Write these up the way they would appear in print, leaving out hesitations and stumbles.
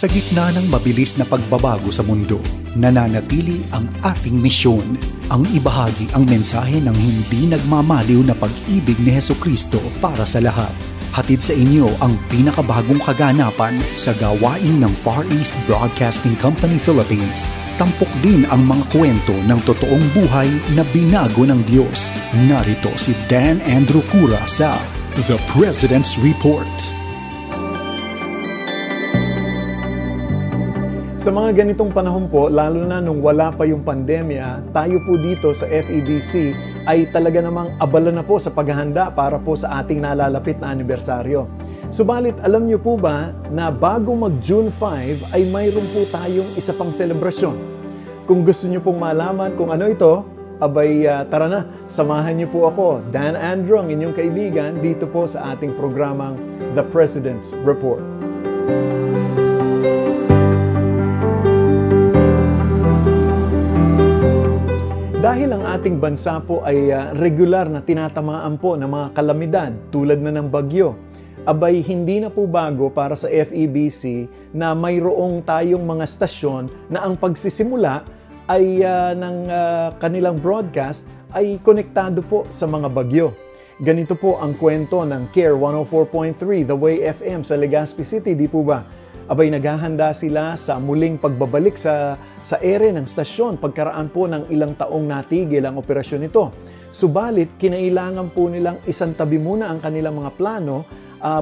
Sa gitna ng mabilis na pagbabago sa mundo, nananatili ang ating misyon, ang ibahagi ang mensahe ng hindi nagmamaliw na pag-ibig ni Hesukristo para sa lahat. Hatid sa inyo ang pinakabagong kaganapan sa gawain ng Far East Broadcasting Company Philippines. Tampok din ang mga kwento ng totoong buhay na binago ng Diyos. Narito si Dan Andrew Cura sa The President's Report. Sa mga ganitong panahon po, lalo na nung wala pa yung pandemya, tayo po dito sa FEBC ay talaga namang abala na po sa paghahanda para po sa ating nalalapit na anibersaryo. Subalit, alam niyo po ba na bago mag-June 5 ay mayroon po tayong isa pang selebrasyon? Kung gusto niyo pong malaman kung ano ito, abay tara na, samahan niyo po ako, Dan Andrew, ang inyong kaibigan, dito po sa ating programang The President's Report. Dahil ang ating bansa po ay regular na tinatamaan po ng mga kalamidad tulad na ng bagyo, abay hindi na po bago para sa FEBC na mayroong tayong mga stasyon na ang pagsisimula ay ng kanilang broadcast ay konektado po sa mga bagyo. Ganito po ang kwento ng CARE 104.3 The Way FM sa Legazpi City, di po ba? Abay naghahanda sila sa muling pagbabalik sa ere ng stasyon pagkaraan po ng ilang taong natigil ang operasyon nito. Subalit, kinailangan po nilang isantabi muna ang kanilang mga plano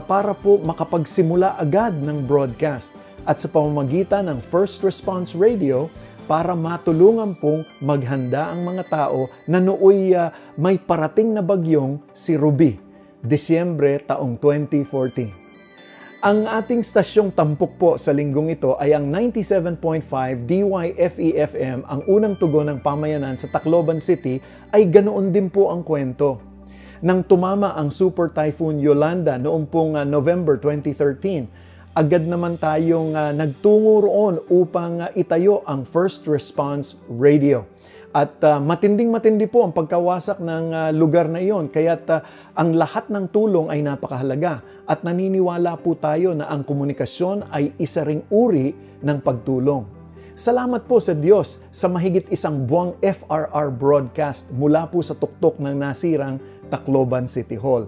para po makapagsimula agad ng broadcast at sa pamamagitan ng First Response Radio para matulungan pong maghanda ang mga tao na nooy may parating na bagyong si Ruby, Disyembre taong 2014. Ang ating stasyong tampok po sa linggong ito ay ang 97.5 DYFE-FM, ang unang tugon ng pamayanan sa Tacloban City, ay ganoon din po ang kwento. Nang tumama ang Super Typhoon Yolanda noong pong November 2013, agad naman tayong nagtungo roon upang itayo ang First Response Radio. At matinding-matindi po ang pagkawasak ng lugar na iyon, kaya't ang lahat ng tulong ay napakahalaga at naniniwala po tayo na ang komunikasyon ay isa ring uri ng pagtulong. Salamat po sa Diyos sa mahigit isang buwang FRR broadcast mula po sa tuktok ng nasirang Tacloban City Hall.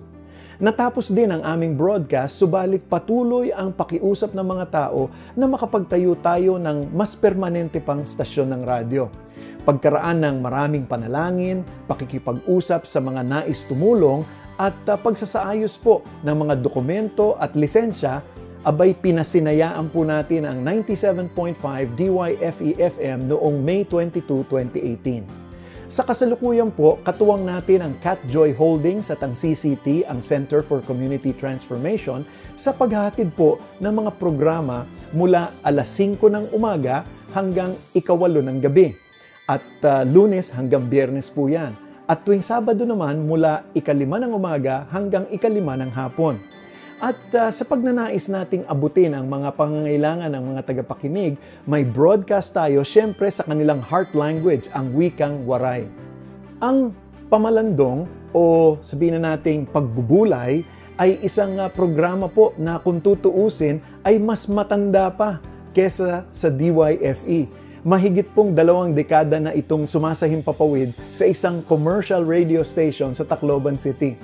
Natapos din ang aming broadcast, subalit patuloy ang pakiusap ng mga tao na makapagtayo tayo ng mas permanente pang stasyon ng radyo. Pagkaraan ng maraming panalangin, pakikipag-usap sa mga nais tumulong, at pagsasaayos po ng mga dokumento at lisensya, abay pinasinayaan po natin ang 97.5 DYFE-FM noong May 22, 2018. Sa kasalukuyan po, katuwang natin ang Catjoy Holdings at ang CCT, ang Center for Community Transformation, sa paghahatid po ng mga programa mula alas 5 ng umaga hanggang 8 ng gabi. At Lunes hanggang Biyernes po yan. At tuwing Sabado naman mula 5 ng umaga hanggang 5 ng hapon. At sa pagnanais nating abutin ang mga pangangailangan ng mga tagapakinig, may broadcast tayo syempre sa kanilang heart language, ang wikang Waray. Ang pamalandong o sabihin na nating pagbubulay ay isang programa po na kung tutuusin ay mas matanda pa kesa sa DYFE. Mahigit pong 2 dekada na itong sumasahimpapawid sa isang commercial radio station sa Tacloban City.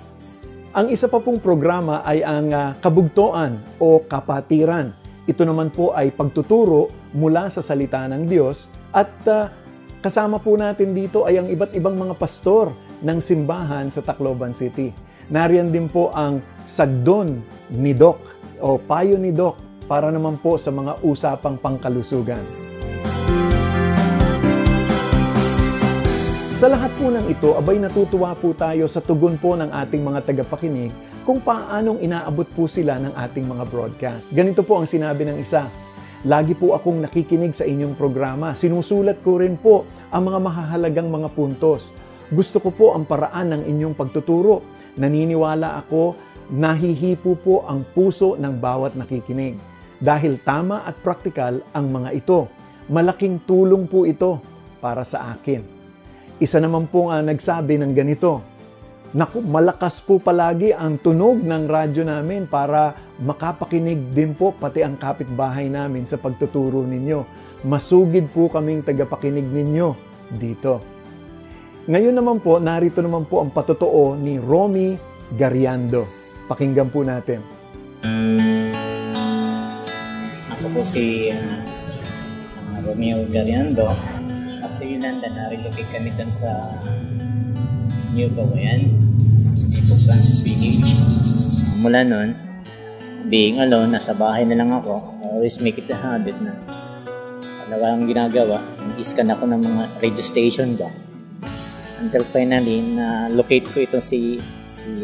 Ang isa pa pong programa ay ang Kabugtoan o Kapatiran. Ito naman po ay pagtuturo mula sa salita ng Diyos at kasama po natin dito ay ang iba't ibang mga pastor ng simbahan sa Tacloban City. Nariyan din po ang Sagdon ni Doc o Payo ni Doc para naman po sa mga usapang pangkalusugan. Sa lahat po ng ito, abay natutuwa po tayo sa tugon po ng ating mga tagapakinig kung paanong inaabot po sila ng ating mga broadcast. Ganito po ang sinabi ng isa, "Lagi po akong nakikinig sa inyong programa. Sinusulat ko rin po ang mga mahahalagang mga puntos. Gusto ko po ang paraan ng inyong pagtuturo. Naniniwala ako, nahihipo po ang puso ng bawat nakikinig. Dahil tama at praktikal ang mga ito. Malaking tulong po ito para sa akin." Isa naman pong nagsabi ng ganito, Naku, malakas po palagi ang tunog ng radyo namin para makapakinig din po pati ang kapitbahay namin sa pagtuturo ninyo. Masugid po kaming tagapakinig ninyo dito. Ngayon naman po, narito naman po ang patotoo ni Romy Gariando. Pakinggan po natin. Ako po si Romeo Gariando. After Yolanda, na-relocate kami dun sa New Bawayan, Nico Francis PH. Mula nun, being alone, nasa bahay na lang ako. I always make it a habit na walang ginagawa. Nag-scan ako ng mga radio station ba. Until finally, na-locate ko ito si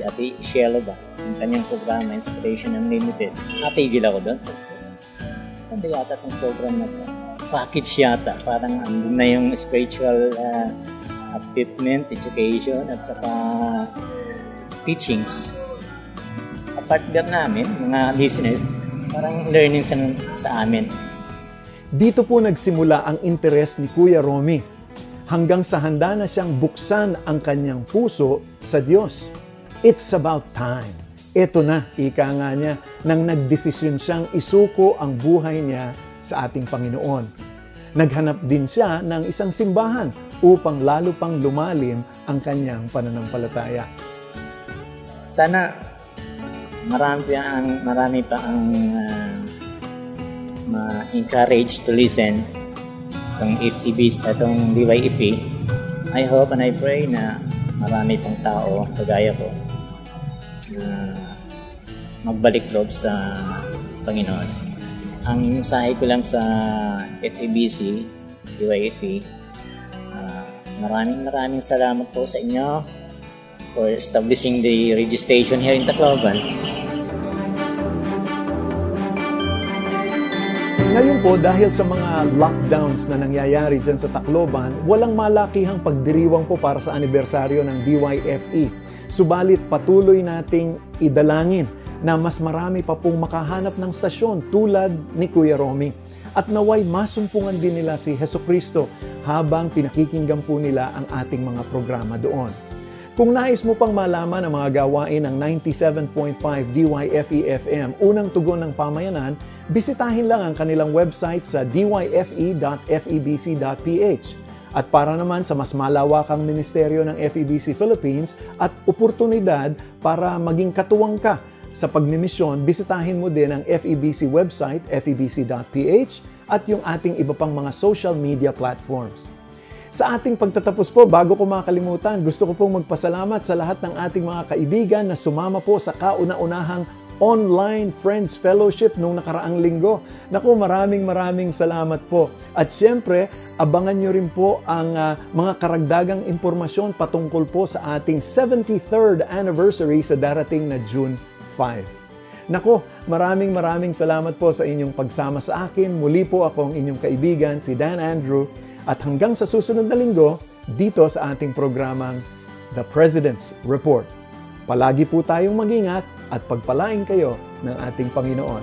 Ate Shielo ba. Ang kanyang programa, Inspiration Unlimited. Napigil ako doon. Ano yata itong program na ito? Package yata. Parang andun na yung spiritual equipment, education, at saka teachings. Partner namin, mga listeners, parang learning sa amin. Dito po nagsimula ang interes ni Kuya Romy hanggang sa handa na siyang buksan ang kanyang puso sa Diyos. It's about time. Ito na, ika nga niya, nang nagdesisyon siyang isuko ang buhay niya sa ating Panginoon. Naghanap din siya ng isang simbahan upang lalo pang lumalim ang kanyang pananampalataya. Sana marami pa ang ma-encourage to listen itong DYFE. I hope and I pray na marami pang tao kagaya ko na magbalik loob sa Panginoon. Ang mensahe ko lang sa FEBC, DYFE, maraming salamat po sa inyo for establishing the radio station here in Tacloban. Ngayon po, dahil sa mga lockdowns na nangyayari dyan sa Tacloban, walang malakihang pagdiriwang po para sa anibersaryo ng DYFE. Subalit patuloy nating idalangin na mas marami pa pong makahanap ng stasyon tulad ni Kuya Romy. At naway masumpungan din nila si Jesucristo habang pinakikinggan po nila ang ating mga programa doon. Kung nais mo pang malaman ang mga gawain ng 97.5 DYFE-FM, unang tugon ng pamayanan, bisitahin lang ang kanilang website sa dyfe.febc.ph. At para naman sa mas malawakang ministeryo ng FEBC Philippines at oportunidad para maging katuwang ka sa pagmimisyon, bisitahin mo din ang FEBC website, febc.ph, at yung ating iba pang mga social media platforms. Sa ating pagtatapos po, bago ko makalimutan, gusto ko pong magpasalamat sa lahat ng ating mga kaibigan na sumama po sa kauna-unahang online Friends Fellowship nung nakaraang linggo. Naku, maraming salamat po. At siyempre, abangan nyo rin po ang mga karagdagang impormasyon patungkol po sa ating 73rd anniversary sa darating na June 5. Naku, maraming salamat po sa inyong pagsama sa akin. Muli po akong inyong kaibigan, si Dan Andrew. At hanggang sa susunod na linggo, dito sa ating programang The President's Report. Palagi po tayong mag-ingat at pagpalain kayo ng ating Panginoon.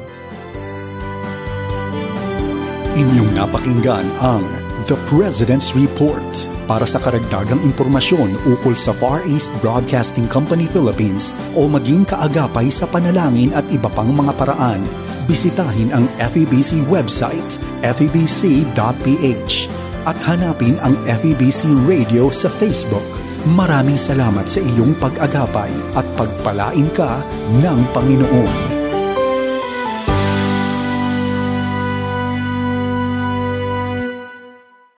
Inyong napakinggan ang The President's Report. Para sa karagdagang impormasyon ukol sa Far East Broadcasting Company Philippines o maging kaagapay sa panalangin at iba pang mga paraan, bisitahin ang FEBC website, febc.ph. at hanapin ang FEBC Radio sa Facebook. Maraming salamat sa iyong pag-agapay at pagpalain ka ng Panginoon.